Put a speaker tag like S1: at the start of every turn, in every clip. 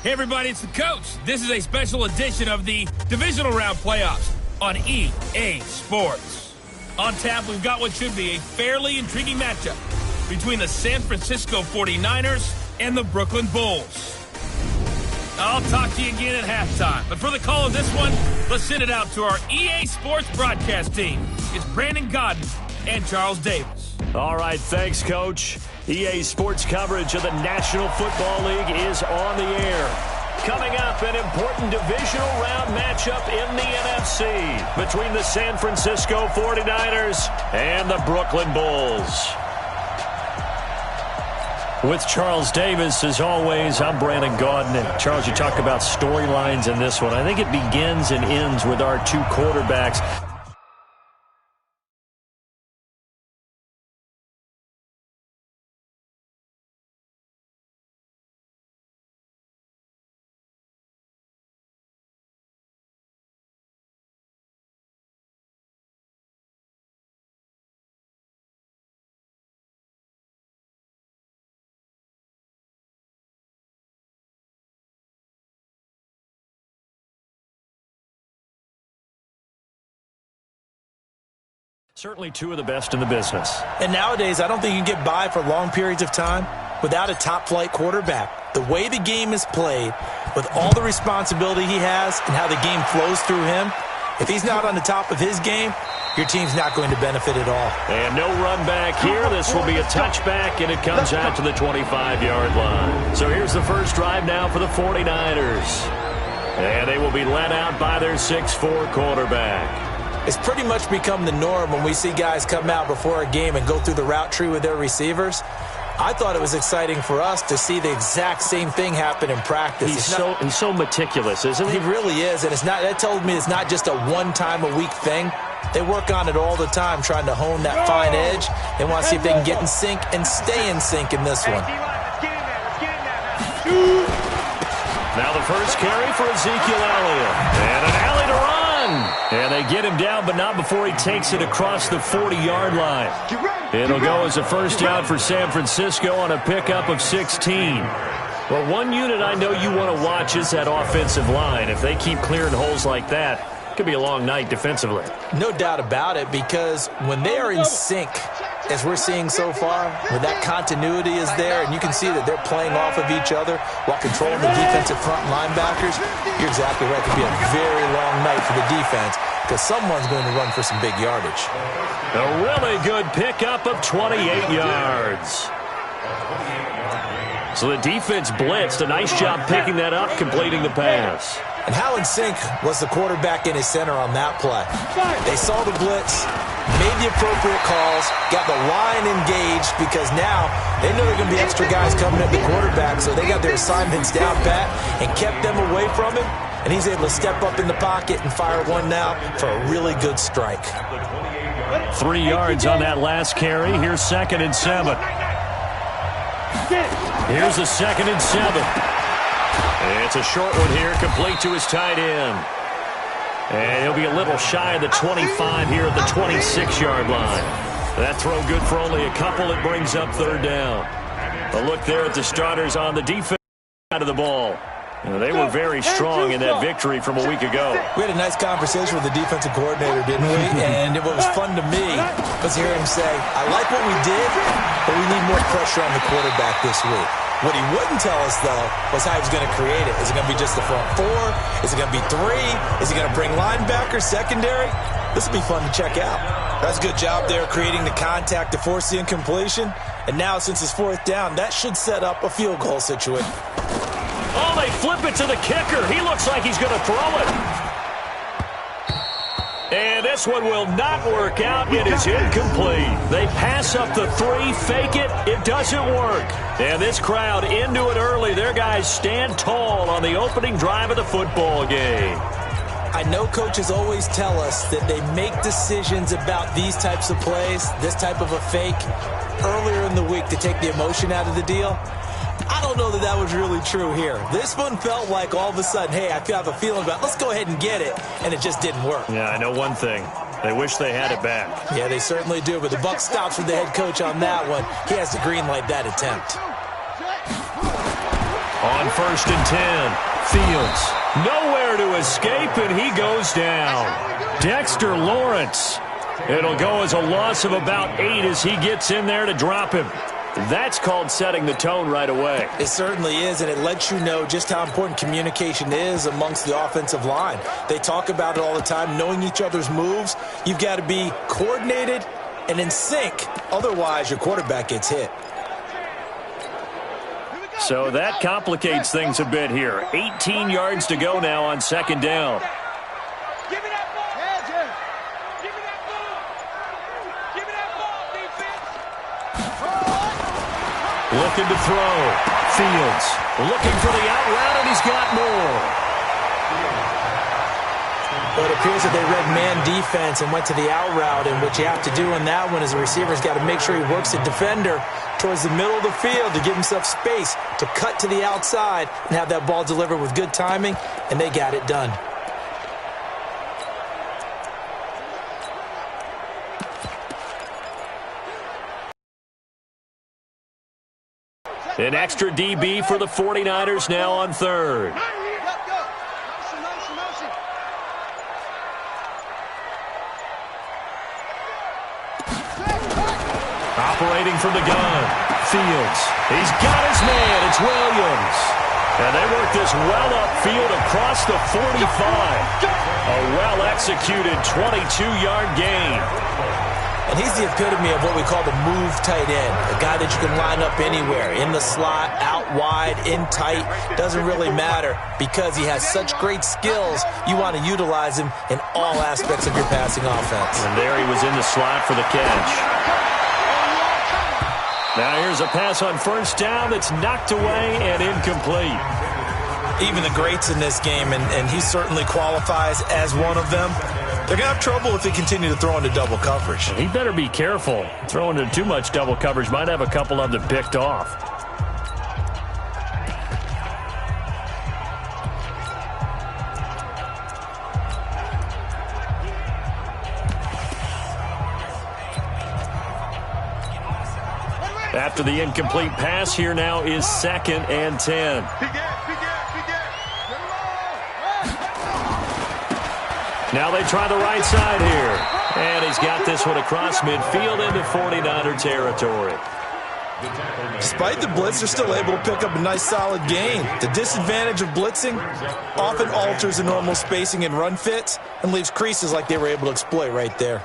S1: Hey everybody, it's the coach. This is a special edition of the Divisional Round Playoffs on EA Sports. On tap, we've got what should be a fairly intriguing matchup between the San Francisco 49ers and the Brooklyn Bulls. I'll talk to you again at halftime, but for the call of this one, let's send it out to our EA Sports broadcast team. It's Brandon Godden and Charles Davis.
S2: All right, thanks, Coach. EA Sports coverage of the National Football League is on the air. Coming up, an important divisional round matchup in the NFC between the San Francisco 49ers and the Brooklyn Bulls. With Charles Davis, as always, I'm Brandon Gaudin. And Charles, you talk about storylines in this one. I think it begins and ends with our two quarterbacks. Certainly two of the best in the business.
S3: And nowadays, I don't think you can get by for long periods of time without a top-flight quarterback. The way the game is played, with all the responsibility he has and how the game flows through him, if he's not on the top of his game, your team's not going to benefit at all.
S2: And no run back here. This will be a touchback, and it comes out to the 25-yard line. So here's the first drive now for the 49ers. And they will be led out by their 6'4" quarterback.
S3: It's pretty much become the norm when we see guys come out before a game and go through the route tree with their receivers. I thought it was exciting for us to see the exact same thing happen in practice.
S2: He's so meticulous, isn't he?
S3: He really is, and that tells me it's not just a one-time-a-week thing. They work on it all the time, trying to hone that fine edge. They want to see if they can get in sync and stay in sync in this one.
S2: Now the first carry for Ezekiel Elliott. And an alley to run. And they get him down, but not before he takes it across the 40-yard line. It'll go as a first down for San Francisco on a pickup of 16. Well, one unit I know you want to watch is that offensive line. If they keep clearing holes like that, it could be a long night defensively.
S3: No doubt about it, because when they are in sync, as we're seeing so far, when that continuity is there and you can see that they're playing off of each other while controlling the defensive front linebackers, you're exactly right. It could be a very long night for the defense because someone's going to run for some big yardage.
S2: A really good pickup of 28 yards. So the defense blitzed. A nice job picking that up, completing the pass.
S3: And how in sync was the quarterback in his center on that play? They saw the blitz, made the appropriate calls, got the line engaged because now they know there are going to be extra guys coming at the quarterback, so they got their assignments down pat and kept them away from him, and he's able to step up in the pocket and fire one now for a really good strike.
S2: 3 yards on that last carry. Here's 2nd and 7. Here's a 2nd and 7. It's a short one here, complete to his tight end. And he'll be a little shy of the 25 here at the 26-yard line. That throw good for only a couple. It brings up 3rd down. A look there at the starters on the defense side of the ball. They were very strong in that victory from a week ago.
S3: We had a nice conversation with the defensive coordinator, didn't we? And what was fun to me was hear him say, I like what we did, but we need more pressure on the quarterback this week. What he wouldn't tell us, though, was how he was going to create it. Is it going to be just the front 4? Is it going to be 3? Is he going to bring linebackers, secondary? This will be fun to check out. That's a good job there creating the contact to force the incompletion. And now, since it's 4th down, that should set up a field goal situation.
S2: Oh, they flip it to the kicker. He looks like he's going to throw it. And this one will not work out. It is incomplete. They pass up the 3, fake it. It doesn't work. And this crowd into it early. Their guys stand tall on the opening drive of the football game.
S3: I know coaches always tell us that they make decisions about these types of plays, this type of a fake, earlier in the week to take the emotion out of the deal. I don't know that that was really true here. This one felt like all of a sudden, hey, I have a feeling about let's go ahead and get it, and it just didn't work.
S2: Yeah, I know one thing. They wish they had it back.
S3: Yeah, they certainly do, but the buck stops with the head coach on that one. He has to green light that attempt.
S2: On 1st and 10, Fields nowhere to escape, and he goes down. Dexter Lawrence. It'll go as a loss of about 8 as he gets in there to drop him. That's called setting the tone right away.
S3: It certainly is, and it lets you know just how important communication is amongst the offensive line. They talk about it all the time, knowing each other's moves. You've got to be coordinated and in sync. Otherwise, your quarterback gets hit.
S2: So that complicates things a bit here. 18 yards to go now on 2nd down. Looking to throw. Fields looking for the out route, and he's got more.
S3: But it appears that they read man defense and went to the out route, and what you have to do on that one is the receiver's got to make sure he works the defender towards the middle of the field to give himself space to cut to the outside and have that ball delivered with good timing, and they got it done.
S2: An extra DB for the 49ers now on 3rd. Operating from the gun. Fields. He's got his man. It's Williams. And they work this well upfield across the 45. A well-executed 22-yard gain.
S3: And he's the epitome of what we call the move tight end, a guy that you can line up anywhere, in the slot, out wide, in tight, doesn't really matter because he has such great skills. You want to utilize him in all aspects of your passing offense.
S2: And there he was in the slot for the catch. Now here's a pass on 1st down that's knocked away and incomplete.
S3: Even the greats in this game, and he certainly qualifies as one of them, they're going to have trouble if they continue to throw into double coverage.
S2: He better be careful. Throwing into too much double coverage might have a couple of them picked off. After the incomplete pass, here now is 2nd and 10. Now they try the right side here. And he's got this one across midfield into 49er territory.
S3: Despite the blitz, they're still able to pick up a nice solid gain. The disadvantage of blitzing often alters the normal spacing and run fits and leaves creases like they were able to exploit right there.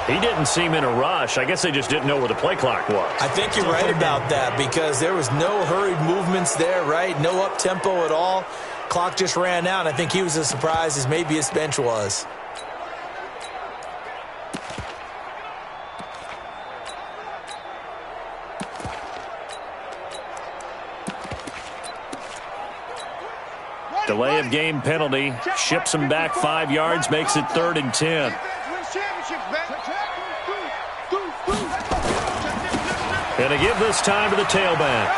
S2: He didn't seem in a rush. I guess they just didn't know where the play clock was.
S3: I think you're right about that because there was no hurried movements there, right? No up-tempo at all. Clock just ran out. I think he was as surprised as maybe his bench was.
S2: Delay of game penalty. Ships him back 5 yards, makes it 3rd and 10. Going to give this time to the tailback.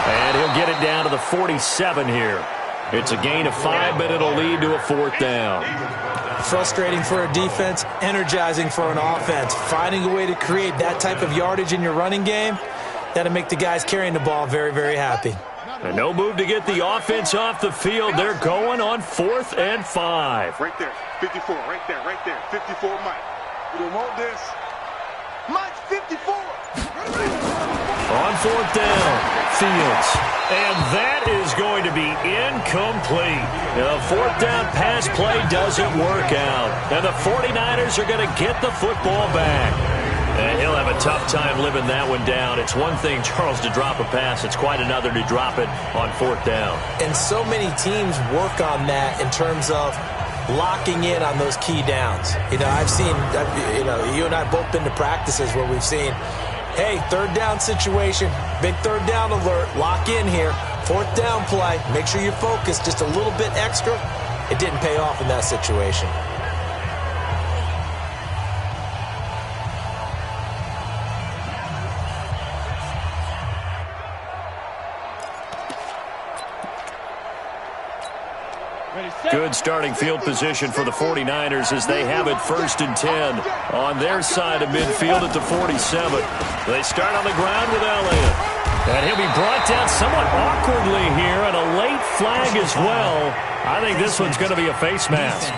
S2: And he'll get it down to the 47 here. It's a gain of 5, but it'll lead to a 4th down.
S3: Frustrating for a defense, energizing for an offense. Finding a way to create that type of yardage in your running game, that'll make the guys carrying the ball very, very happy.
S2: And no move to get the offense off the field. They're going on 4th and 5.
S4: Right there, 54, right there, 54, Mike. We don't want this. Mike's 54.
S2: On 4th down, Fields. And that is going to be incomplete. The 4th down pass play doesn't work out. And the 49ers are going to get the football back. And he'll have a tough time living that one down. It's one thing, Charles, to drop a pass. It's quite another to drop it on 4th down.
S3: And so many teams work on that in terms of locking in on those key downs. I've seen, you and I both been to practices where we've seen, hey, third down situation, big third down alert, lock in here, fourth down play, make sure you focus just a little bit extra. It didn't pay off in that situation.
S2: Good starting field position for the 49ers as they have it 1st and 10 on their side of midfield at the 47. They start on the ground with Elliott. And he'll be brought down somewhat awkwardly here, and a late flag as well. I think this one's going to be a face mask.